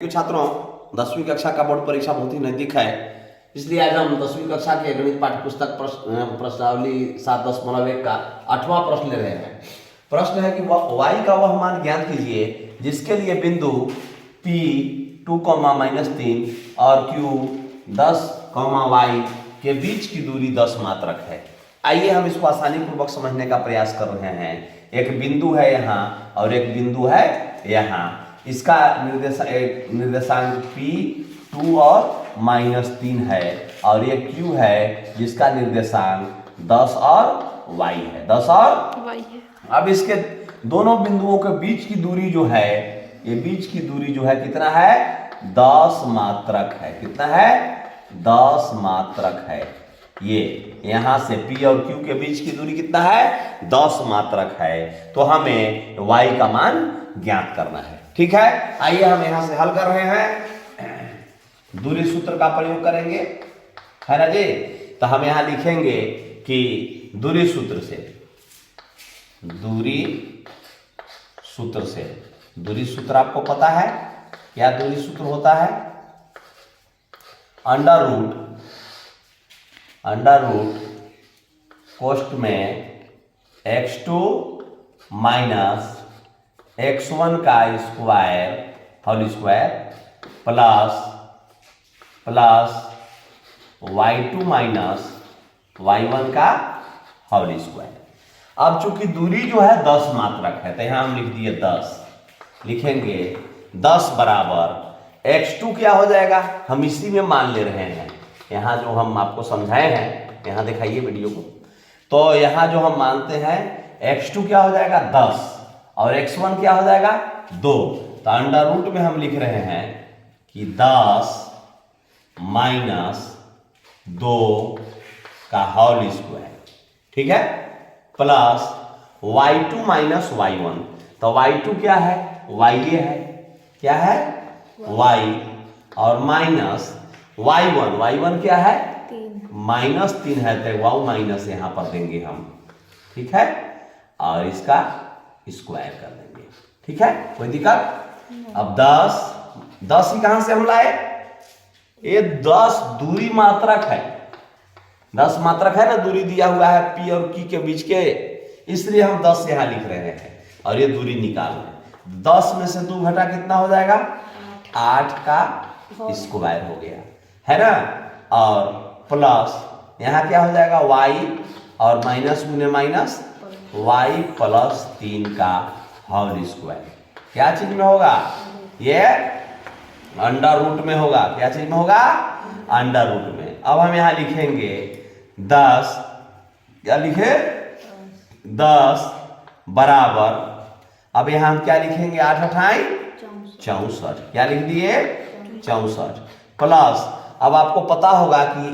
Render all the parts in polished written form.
छात्रों, 10वीं कक्षा का बोर्ड परीक्षा बहुत ही नजदीक है, इसलिए आज हम 10वीं कक्षा के गणित पाठ्य पुस्तक प्रश्नावली 7.10 का 8वां प्रश्न ले रहे हैं। प्रश्न है कि y का वह मान ज्ञात कीजिए जिसके लिए बिंदु P 2, -3 और Q 10, y के बीच की दूरी 10 मात्रक है। आइए हम इसको आसानी पूर्वक समझने का प्रयास कर रहे हैं। एक बिंदु है यहाँ और एक बिंदु है यहाँ। इसका निर्देशांक P 2 और -3 है और ये Q है जिसका निर्देशांक 10 और y है। 10 और y है। अब इसके दोनों बिंदुओं के बीच की दूरी जो है, ये बीच की दूरी जो है कितना है? 10 मात्रक है। कितना है? 10 मात्रक है। ये यहां से P और Q के बीच की दूरी कितना है? 10 मात्रक है। तो हमें y का मान ज्ञात करना है। ठीक है, आइए हम यहां से हल कर रहे हैं। दूरी सूत्र का प्रयोग करेंगे, है ना जी। तो हम यहां लिखेंगे कि दूरी सूत्र से, दूरी सूत्र आपको पता है क्या? दूरी सूत्र होता है अंडर रूट कोष्ठ में x2 माइनस x1 का square whole square plus y2 minus y1 का होल स्क्वायर। अब चूंकि दूरी जो है 10 मात्रक है तो यहां हम लिख दिए 10। लिखेंगे 10 बराबर x2 क्या हो जाएगा? हम इसी में मान ले रहे हैं। यहाँ जो हम आपको समझाए हैं, यहाँ दिखाइए वीडियो को। तो यहाँ जो हम मानते हैं x2 क्या हो जाएगा? 10 और x1 क्या हो जाएगा? 2। तो अंडर रूट में हम लिख रहे हैं कि 10 माइनस 2 का होल स्क्वायर, ठीक है, प्लस y2 माइनस y1। तो y2 क्या है? y ये है, क्या है? y और माइनस y1 क्या है? -3 है तो वाउ माइनस यहां पर देंगे हम, ठीक है, और इसका स्क्वायर कर देंगे। ठीक है, कोई दिक्कत? अब 10 ही कहां से हम लाए? ये 10 दूरी मात्रक है। 10 मात्रक है ना, दूरी दिया हुआ है P और Q के बीच के, इसलिए हम 10 यहां लिख रहे हैं और ये दूरी निकाल रहे हैं। 10 में से 2 घटा कितना हो जाएगा? 8 का स्क्वायर हो गया, है ना। और प्लस यहाँ क्या हो जाएगा? y और माइनस गुने माइनस y प्लस 3 का होल स्क्वायर। क्या चीज में होगा? ये अंडर रूट में होगा। क्या चीज में होगा? अंडर रूट में। अब हम यहाँ लिखेंगे 10, क्या लिखे? 10 बराबर, अब यहाँ हम क्या लिखेंगे? 8 अठाई 64। क्या लिख दिए? 64 प्लस, अब आपको पता होगा कि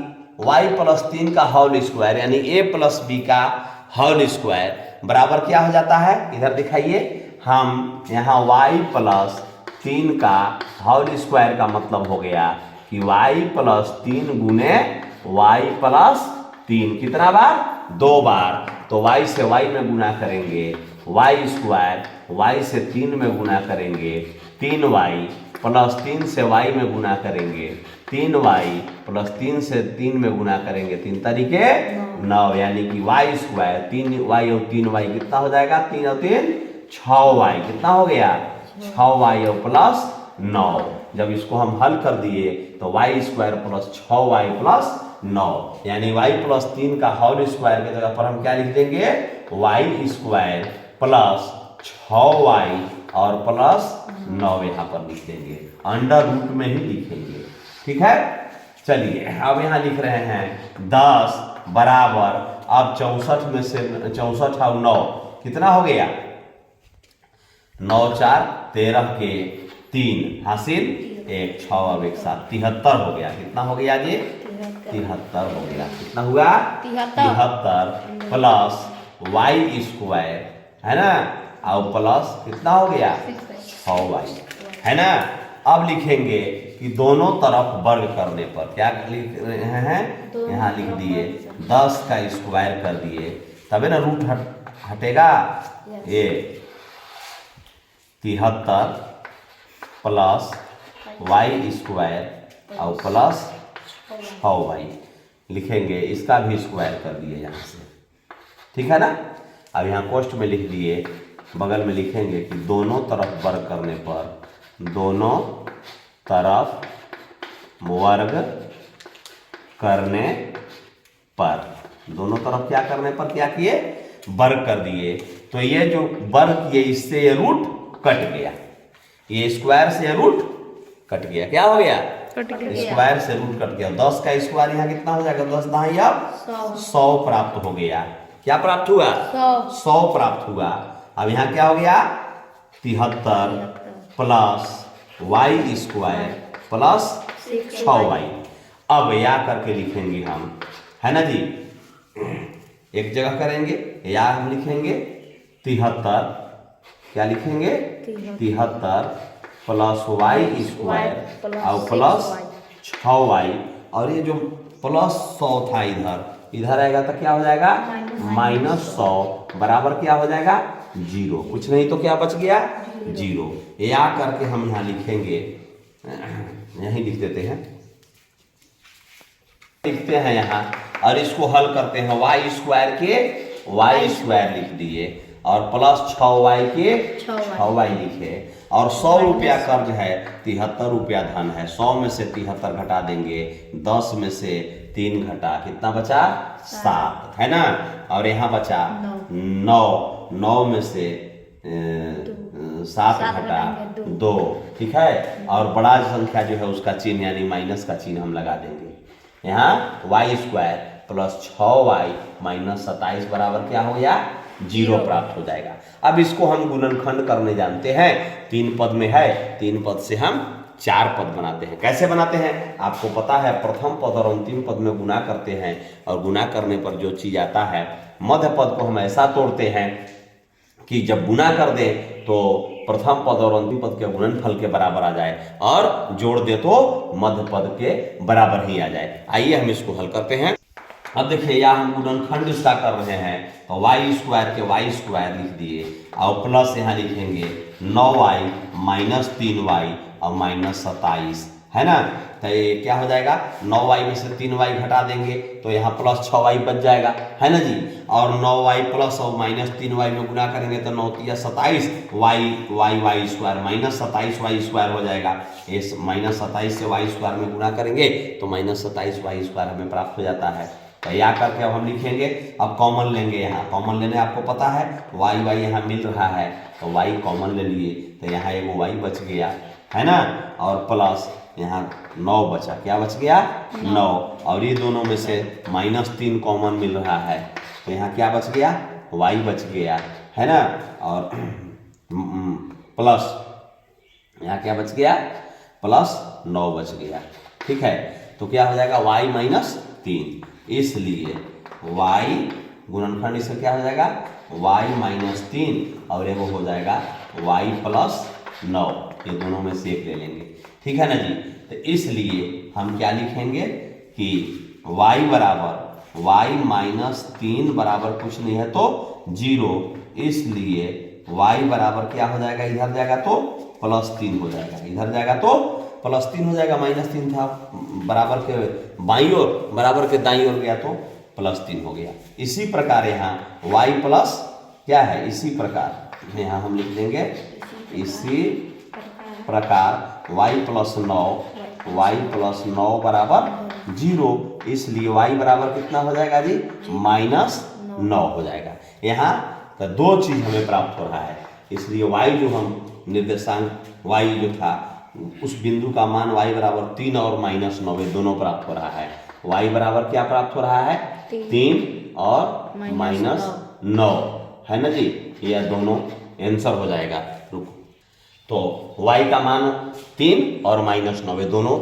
y प्लस 3 का होल स्क्वायर यानी a प्लस b का होल स्क्वायर बराबर क्या हो जाता है? इधर दिखाइए, हम यहाँ y प्लस 3 का होल स्क्वायर का मतलब हो गया कि y प्लस 3 गुने y प्लस 3 कितना बार? 2 बार। तो y से y में गुना करेंगे, y स्क्वायर, y से 3 में गुना करेंगे 3y, प्लस 3 से y में गुना करेंगे 3y, प्लस 3 से 3 में गुना करेंगे 3 तरीके 9, यानी कि y स्क्वायर 3y और 3y कितना हो जाएगा? 3 और 3 6y। कितना हो गया? 6y और प्लस 9। जब इसको हम हल कर दिए तो y square plus 6y plus 9, यानी y प्लस 3 का होल स्क्वायर की जगह पर हम क्या लिख देंगे? y स्क्वायर प्लस 6y और प्लस 9 यहाँ पर लिख देंगे, अंडर रूट में ही लिखेंगे। ठीक है, चलिए अब यहाँ लिख रहे हैं 10 बराबर, अब 64 में से 64 और 9 कितना हो गया? 9 4 13 के 3 हासिल 1 6 अब 1 7 73 हो गया। कितना हो गया जी? 73 हो गया। कितना हुआ? 73 प्लस y स्क्वायर, है ना, और प्लस कितना हो गया? 6y, है ना। अब लिखेंगे कि दोनों तरफ वर्ग करने पर क्या लिख रहे हैं? यहाँ लिख दिए 10 का स्क्वायर कर दिए, तबे ना रूट हटेगा। ये 73 प्लस वाई स्क्वायर और प्लस 6y लिखेंगे, इसका भी स्क्वायर कर दिए यहाँ से, ठीक है ना। अब यहाँ कोष्ठ में लिख दिए, बगल में लिखेंगे कि दोनों तरफ वर्ग करने पर, दोनों तरफ वर्ग करने पर, दोनों तरफ क्या करने पर क्या किए, वर्ग कर दिए। तो ये जो वर्ग किए इससे ये रूट कट गया, ये स्क्वायर से रूट कट गया, क्या हो गया, स्क्वायर से रूट कट गया। 10 का स्क्वायर यहाँ कितना हो जाएगा, 10 दाई अब 100 प्राप्त हो गया। क्या प्राप्त हुआ, 100 प्राप्त हुआ। अब यहाँ क्या हो गया, 73 plus Y square plus 6y। अब या करके लिखेंगे हम, है ना जी, एक जगह करेंगे, या हम लिखेंगे 73, क्या लिखेंगे 73 प्लस वाई स्क्वायर और प्लस 6y, और ये जो प्लस 100 था इधर आएगा तो क्या हो जाएगा -100 बराबर क्या हो जाएगा 0, कुछ नहीं तो क्या बच गया 0। या करके हम यहाँ लिखेंगे, यहीं लिख देते हैं, लिखते हैं यहाँ, और इसको हल करते हैं। वाई स्क्वायर के वाई स्क्वायर लिख दिए और प्लस 6y के 6y लिखे, और 100 रुपया कर्ज है, 73 रुपया धन है। 100 में से 73 घटा देंगे, 10 में से 3 घटा, कितना बचा 7, है ना। और यहाँ बचा 9 में से 7 घटा 2, ठीक है। और बड़ा संख्या जो है उसका चिन्ह यानी माइनस का चिन्ह हम लगा देंगे। यहाँ Y square plus 6y minus 27 बराबर क्या हो गया 0 प्राप्त हो जाएगा। अब इसको हम गुणनखंड करने जानते हैं, 3 पद में है, 3 पद से हम 4 पद बनाते हैं। कैसे बनाते हैं आपको पता है, प्रथम पद और अंतिम पद में गुना करते हैं, और गुना करने पर जो चीज आता है, मध्य पद को हम ऐसा तोड़ते हैं कि जब गुना कर दे तो प्रथम पद और अंतिम पद के गुणनफल के बराबर आ जाए, और जोड़ दे तो मध्य पद के बराबर ही आ जाए। आइए हम इसको हल करते हैं। अब देखिए, या हम गुणनखंड इसका कर रहे हैं, तो वाई स्क्वायर के वाई स्क्वायर लिख दिए, और प्लस यहाँ लिखेंगे 9y माइनस 3y और माइनस 27, है ना। तो ये क्या हो जाएगा, 9y में से 3y घटा देंगे तो यहाँ प्लस 6y बच जाएगा, है ना जी। और 9y प्लस और माइनस 3y में गुना करेंगे तो 9 तिया 27, Y square minus 27y square हो जाएगा। इस माइनस 27 से वाई स्क्वायर में गुना करेंगे तो माइनस 27y स्क्वायर हमें प्राप्त हो जाता है। तो या करके अब हम लिखेंगे, अब कॉमन लेंगे, यहाँ कॉमन लेने आपको पता है, वाई यहाँ मिल रहा है तो वाई कॉमन ले लिए, तो यहाँ एगो वाई बच गया, है ना। और प्लस यहाँ 9 बचा, क्या बच गया 9, और ये दोनों में से -3 कॉमन मिल रहा है, तो यहाँ क्या बच गया y बच गया, है ना। और प्लस यहाँ क्या बच गया प्लस 9 बच गया, ठीक है। तो क्या हो जाएगा y -3, इसलिए y गुणनखंड इसका क्या हो जाएगा y -3 और एगो हो जाएगा y + 9, ये दोनों में से एक ले लेंगे, ठीक है ना जी। तो इसलिए हम क्या लिखेंगे कि y बराबर y -3 बराबर कुछ नहीं है तो 0, इसलिए y बराबर क्या हो जाएगा, इधर जाएगा तो +3 हो जाएगा, इधर जाएगा तो +3 हो जाएगा, -3 था बराबर के बाईं ओर, बराबर के दाईं ओर गया तो +3 हो गया। इसी प्रकार यहाँ y प्लस क्या है, इसी प्रकार यहाँ हम लिख देंगे, इसी प्रकार y + 9 बराबर 0, इसलिए y बराबर कितना हो जाएगा जी -9 हो जाएगा। यहाँ तो दो चीज हमें प्राप्त हो रहा है, इसलिए y जो हम निर्देशांक y जो था उस बिंदु का मान y बराबर 3 और -9 दोनों प्राप्त हो रहा है। y बराबर क्या प्राप्त हो रहा है 3 और -9, है ना जी। यह दोनों आंसर हो जाएगा। रुको, तो y का मान 3 और -9 दोनों,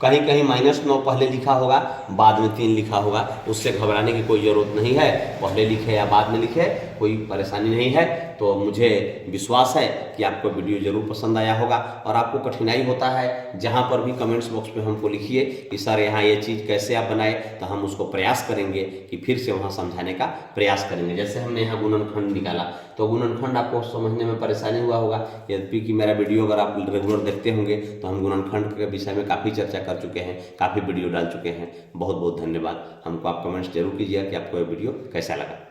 कहीं कहीं -9 पहले लिखा होगा बाद में 3 लिखा होगा, उससे घबराने की कोई जरूरत नहीं है, पहले लिखे या बाद में लिखे कोई परेशानी नहीं है। तो मुझे विश्वास है कि आपको वीडियो जरूर पसंद आया होगा। और आपको कठिनाई होता है जहाँ पर भी कमेंट्स बॉक्स में हमको लिखिए कि सर यहाँ ये चीज़ कैसे आप बनाए, तो हम उसको प्रयास करेंगे कि फिर से वहाँ समझाने का प्रयास करेंगे। जैसे हमने यहाँ गुणनखंड निकाला, तो गुणनखंड आपको समझने में परेशानी हुआ होगा। यद्यपि कि मेरा वीडियो अगर आप रेगुलर देखते होंगे तो हम गुणनखंड के विषय में काफ़ी चर्चा कर चुके हैं, काफ़ी वीडियो डाल चुके हैं। बहुत बहुत धन्यवाद। हमको आप कमेंट्स जरूर कीजिएगा कि आपको ये वीडियो कैसा लगा।